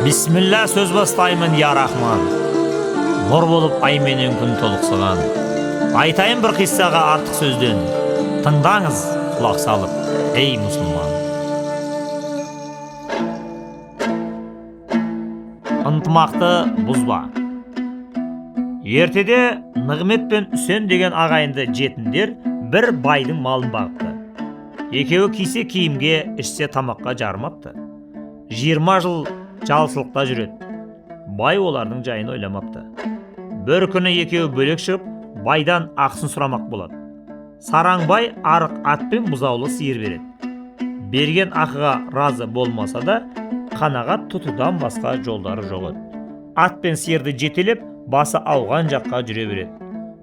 Бисмилла сөз бастаймын, я рахман. Нұр болып ай менен күн толықсыған. Айтайын бір қиссаға артық сөзден. Тыңдаңыз, құлақ салып, ей мұсылман. Ынтымақты бұзба. Ертеде Нығмет пен Үсен деген ағайынды жетімдер бір байдың малын бағыпты. Екеуі кисе киімге, ішсе тамаққа жарымапты. 20 жыл жалшылықта жүреді. Бай олардың жайын ойламапты. Бір күні екеуі бөлек шығып, байдан ақысын сұрамақ болады. Сараңбай арық ат пен бұзаулы сиыр береді. Берген ақыға разы болмаса да, қанағат тұтудан басқа жолдары жоқ еді. Ат пен сиырды жетелеп, басы ауған жаққа жүре береді.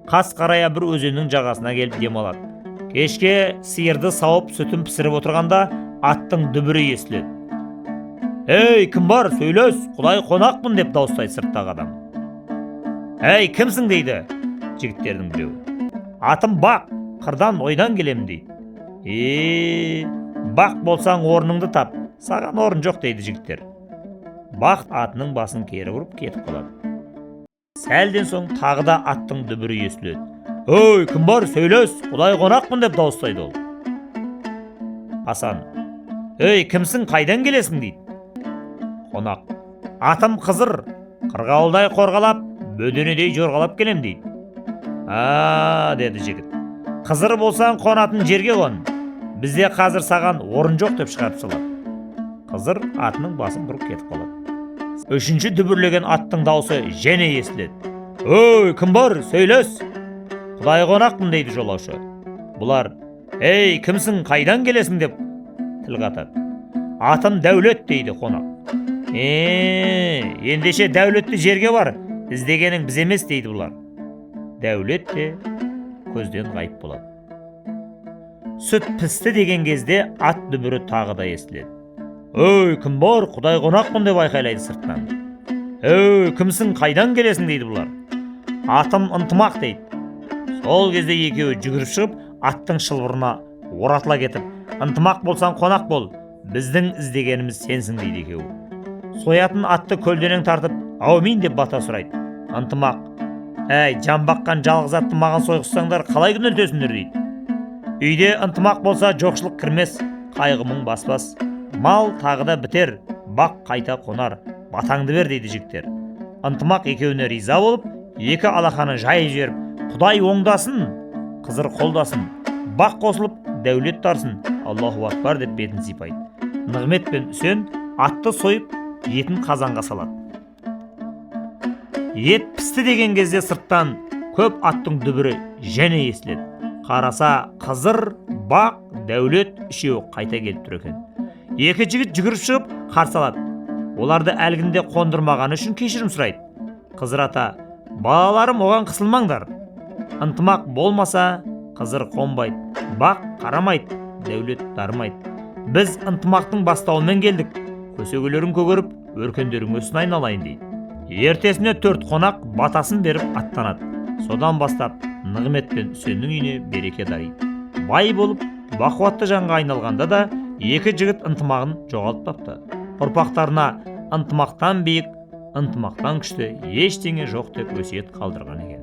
Қас қарая бір өзеннің жағасына келіп демалады. Кешке сиырды сауып сүтін пісіріп отырғанда аттың дүбірі естіледі. «Ей, кім бар? Сөйлес, құдай қонақпын» деп дауыстайды сырттағы адам. «Ей, кімсің?» дейді жігіттердің біреуі. «Атым Бақ, қырдан ойдан келем» дейді. Бақ болсаң орныңды тап, саған орын жоқ» дейді жігіттер. Бақ атының басын кері бұрып кетіп қалады. Сәлден соң тағы да аттың дүбірі естіледі. «Ей, кім бар? Сөйлес, құдай қонақпын» деп дауыстайды ол. Асан: «Ей, кімсің, қайдан келесің?» дейді. Қонақ: «Атым Қызыр, қырғауылдай қорғалап, бөденедей жорғалап келем» дейді. Деді жігіт. «Қызыр болсаң қонатын жерге қон. Бізде қазір саған орын жоқ» деп шығарып салады. Қызыр атының басын бұрып кетіп қалады. Үшінші дүбірлеген аттың даусы және естіледі. «Ей, кім бар? Сөйлес, құдай қонақпын» дейді жолаушы. Бұлар: «Ей, кімсің, қайдан келесің?» деп тіл қатады. «Атым Дәулет» дейді қонақ. Ендеше Дәулетті жерге бар, іздегенің біз емес» дейді бұлар. Дәулет те көзден ғайып болады. Сүт пісті деген кезде ат дүбірі тағы да естіледі. «Ей, кім бар? Құдай қонақпын» деп айқайлайды сырттан. «Ей, кімсің, қайдан келесің?» дейді бұлар. «Атым Ынтымақ» дейді. Сол кезде екеуі жүгіріп шығып, аттың шылбырына оратыла кетіп: «Ынтымақ болсаң қонақ бол, біздің іздегеніміз сенсің» дейді екеуі. Соятын атты көлденең тартып, «Аумин» деп бата сұрайды. Ынтымақ: «Әй, жан баққан жалғыз атты маған сойғызсаңдар, қалай күнелтесіңдер» дейді. Үйде ынтымақ болса жоқшылық кірмес, қайғы мұң баспас. Мал тағы да бітер, бақ қайта қонар, батаңды бер» дейді жігіттер. Ынтымақ екеуіне риза болып, екі алақаны жайып жіберіп: «Құдай оңдасын, Қызыр қолдасын, бақ қосылып, Дәулет тарсын, Аллаху акбар» деп бетін сипайды. Нығмет пен Үсен атты сойып, етін қазанға салады. Ет пісті деген кезде сырттан көп аттың дүбірі және естіледі. Қараса, Қызыр, Бақ, Дәулет үшеуі қайта келіп тұр екен. Екі жігіт жүгіріп шығып қарсы алады. Оларды әлгінде қондырмағаны үшін кешірім сұрайды. Қызыр ата: «Балаларым, оған қысылмаңдар. Ынтымақ болмаса, Қызыр қонбайды, Бақ қарамайды, Дәулет дарымайды. Біз ынтымақтың бастауымен келдік. Көсегелерін көгеріп, өркендерің өсін айналайын» дейді. Ертесіне 4 қонақ батасын беріп аттанады. Содан бастап Нығмет пен Үсеннің үйіне береке дариды. Бай болып, бақуатты жанға айналғанда да екі жігіт ынтымағын жоғалтпапты. Ұрпақтарына ынтымақтан биік, ынтымақтан күшті ештеңе жоқ деп өсиет қалдырған екен.